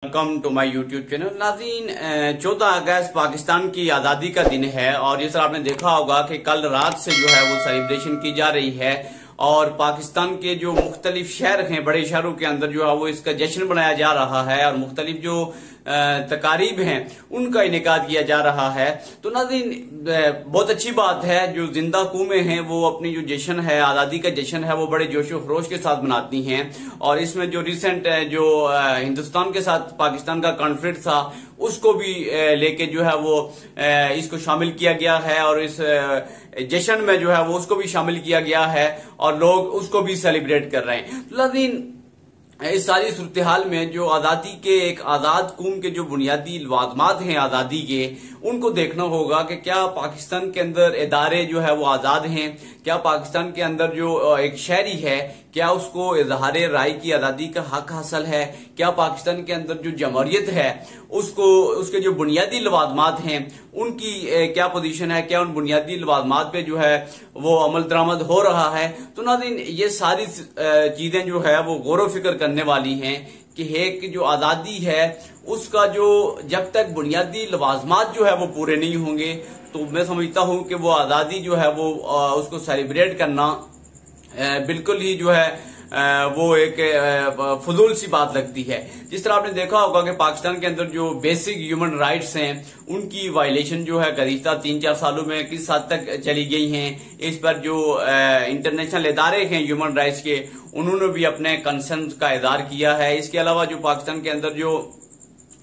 Welcome to my YouTube channel. नाज़रीन, 14 अगस्त पाकिस्तान की आज़ादी का दिन है और जिस तरह आपने देखा होगा कि कल रात से जो है वो सेलिब्रेशन की जा रही है और पाकिस्तान के जो मुख्तलिफ शहर हैं, बड़े शहरों के अंदर जो है वो इसका जश्न बनाया जा रहा है और मुख्तलिफ जो तकारीब हैं उनका इनेकाद किया जा रहा है। तो नाज़रीन, बहुत अच्छी बात है, जो जिंदा कौमें हैं वो अपनी जो जश्न है, आज़ादी का जश्न है, वो बड़े जोशो खरोश के साथ मनाती हैं। और इसमें जो रिसेंट जो हिंदुस्तान के साथ पाकिस्तान का कॉन्फ्लिक्ट था उसको भी लेके जो है वो इसको शामिल किया गया है और इस जश्न में जो है वो उसको भी शामिल किया गया है और लोग उसको भी सेलिब्रेट कर रहे हैं। तो नाज़रीन, इस सारी सूरत हाल में जो आज़ादी के एक आज़ाद कौम के जो बुनियादी लवाजमात हैं आज़ादी के, उनको देखना होगा कि क्या पाकिस्तान के अंदर इदारे जो है वो आज़ाद हैं, क्या पाकिस्तान के अंदर जो एक शहरी है क्या उसको इजहार राय की आज़ादी का हक हासिल है, क्या पाकिस्तान के अंदर जो जमहूरियत है उसको उसके जो बुनियादी लवाजमात हैं उनकी क्या पोजीशन है, क्या उन बुनियादी लवाजमात पे जो है वो अमल दरामद हो रहा है। तो नाज़रीन, ये सारी चीजें जो है वो गौर फिक्र करने वाली हैं कि एक जो आज़ादी है उसका जो जब तक बुनियादी लवाजमात जो है वो पूरे नहीं होंगे तो मैं समझता हूं कि वो आज़ादी जो है वो उसको सेलिब्रेट करना बिल्कुल ही जो है वो एक फजूल सी बात लगती है। जिस तरह आपने देखा होगा कि पाकिस्तान के अंदर जो बेसिक ह्यूमन राइट्स हैं उनकी वायलेशन जो है गुज़िश्ता 3-4 सालों में किस हद तक चली गई हैं, इस पर जो इंटरनेशनल इदारे हैं ह्यूमन राइट्स के उन्होंने भी अपने कंसर्न का इजहार किया है। इसके अलावा जो पाकिस्तान के अंदर जो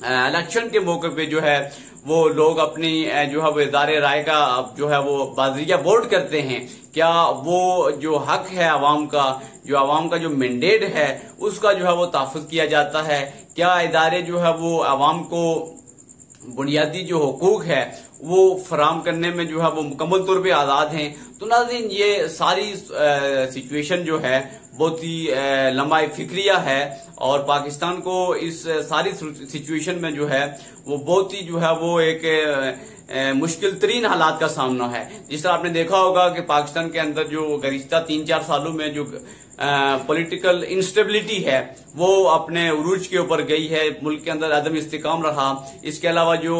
इलेक्शन के मौके पे जो है वो लोग अपनी जो है वो इदारे राय का जो है वो बाज़रिया वोट करते हैं, क्या वो जो हक है आवाम का, जो आवाम का जो मैंडेट है उसका जो है वो तहफ़्फ़ुज़ किया जाता है, क्या इदारे जो है वो आवाम को बुनियादी जो हुकूक है वो फराम करने में जो है वो मुकम्मल तौर पे आज़ाद हैं। तो नाज़रीन, ये सारी सिचुएशन जो है बहुत ही लंबा फिक्रिया है और पाकिस्तान को इस सारी सिचुएशन में जो है वो बहुत ही जो है वो एक मुश्किल तरीन हालात का सामना है। जिस तरह आपने देखा होगा कि पाकिस्तान के अंदर जो गुज़िश्ता 3-4 सालों में जो पॉलिटिकल इंस्टेबिलिटी है वो अपने उरूज के ऊपर गई है, मुल्क के अंदर अदम इस्तिकाम रहा। इसके अलावा जो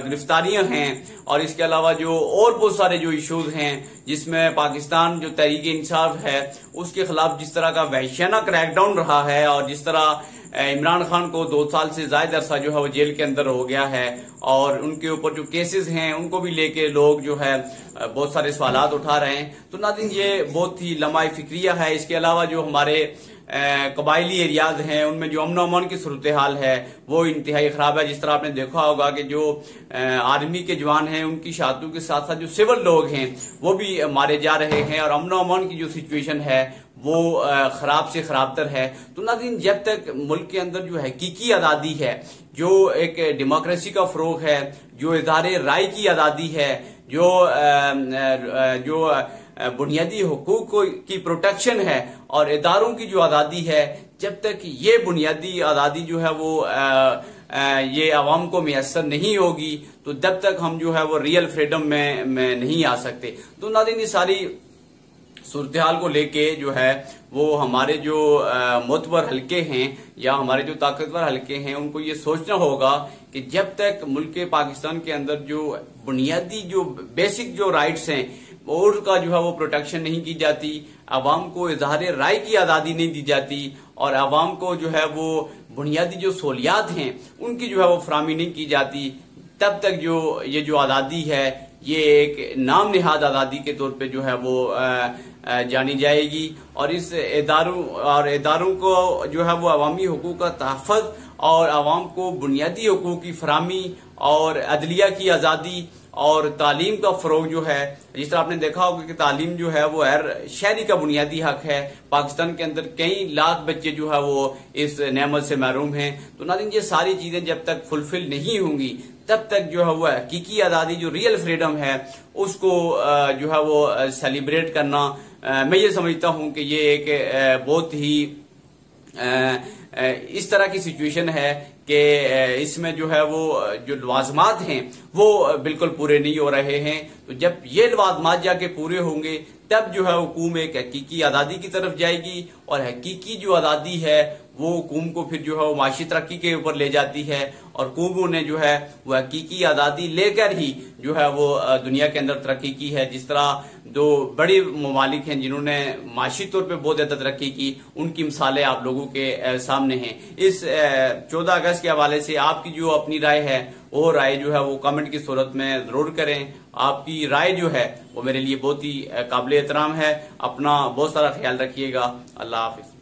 गिरफ्तारियां हैं और इसके अलावा जो और बहुत सारे जो इश्यूज हैं जिसमें पाकिस्तान जो तहरीक इंसाफ है उसके खिलाफ जिस तरह का वहशियाना क्रैकडाउन रहा है और जिस तरह इमरान खान को 2 साल से ज्यादा अरसा जो है वो जेल के अंदर हो गया है और उनके ऊपर जो केसेस हैं उनको भी लेके लोग जो है बहुत सारे सवालात उठा रहे हैं। तो नाज़रीन, ये बहुत ही लम्हा फिक्रिया है। इसके अलावा जो हमारे कबायली एरियाज हैं उनमें जो अमन अमान की सूरत हाल है वो इंतहाई खराब है। जिस तरह आपने देखा होगा कि जो आर्मी के जवान हैं उनकी शहादतों के साथ साथ जो सिविल लोग हैं वो भी मारे जा रहे हैं और अमन अमान की जो सिचुएशन है वो खराब से खराबतर है। तो नाज़रीन, जब तक मुल्क के अंदर जो हकीकी आज़ादी है, जो एक डेमोक्रेसी का फरोग है, जो इज़हार राय की आज़ादी है, जो बुनियादी हुकूक की प्रोटेक्शन है और इदारों की जो आज़ादी है, जब तक ये बुनियादी आज़ादी जो है वो ये आवाम को मैसर नहीं होगी तो जब तक हम जो है वो रियल फ्रीडम में नहीं आ सकते। तो नाज़रीन, ये सारी सूरत हाल को लेके जो है वो हमारे जो मोतबर हलके हैं या हमारे जो ताकतवर हलके हैं उनको ये सोचना होगा कि जब तक मुल्क पाकिस्तान के अंदर जो बुनियादी जो बेसिक जो राइट्स हैं और का जो है वो प्रोटेक्शन नहीं की जाती, आवाम को इजहार राय की आज़ादी नहीं दी जाती और आवाम को जो है वो बुनियादी जो सहूलियात हैं उनकी जो है वो फराहमी नहीं की जाती, तब तक जो ये जो आज़ादी है ये एक नाम निहाद आज़ादी के तौर पे जो है वो जानी जाएगी और इस इदारों को जो है वो अवामी हुकूक का तहफ़्फ़ुज़ और आवाम को बुनियादी हुकूक की फराहमी और अदलिया की आज़ादी और तालीम का फरोग जो है, जिस तरह आपने देखा होगा कि तालीम जो है वो हर शहरी का बुनियादी हक है। पाकिस्तान के अंदर कई लाख बच्चे जो है वो इस नेमत से महरूम हैं। तो नाज़रीन, ये सारी चीजें जब तक फुलफिल नहीं होंगी तब तक जो है वो हकीकी आज़ादी जो रियल फ्रीडम है उसको जो है वो सेलिब्रेट करना मैं ये समझता हूं कि ये एक बहुत ही इस तरह की सिचुएशन है कि इसमें जो है वो जो लवाजमात हैं वो बिल्कुल पूरे नहीं हो रहे हैं। तो जब ये लवाजमात जाके पूरे होंगे तब जो है हुकूम एक हकीकी आज़ादी की तरफ जाएगी और हकीकी जो आज़ादी है वो कौम को फिर जो है वो माशी तरक्की के ऊपर ले जाती है, और कौमों ने जो है वो हकीकी आज़ादी लेकर ही जो है वो दुनिया के अंदर तरक्की की है। जिस तरह दो बड़े ममालिक हैं जिन्होंने माशी तौर पे बहुत ज्यादा तरक्की की, उनकी मिसालें आप लोगों के सामने हैं। इस 14 अगस्त के हवाले से आपकी जो अपनी राय है वो राय जो है वो कमेंट की सूरत में जरूर करें। आपकी राय जो है वो मेरे लिए बहुत ही काबिल एहतराम है। अपना बहुत सारा ख्याल रखिएगा। अल्लाह हाफिज।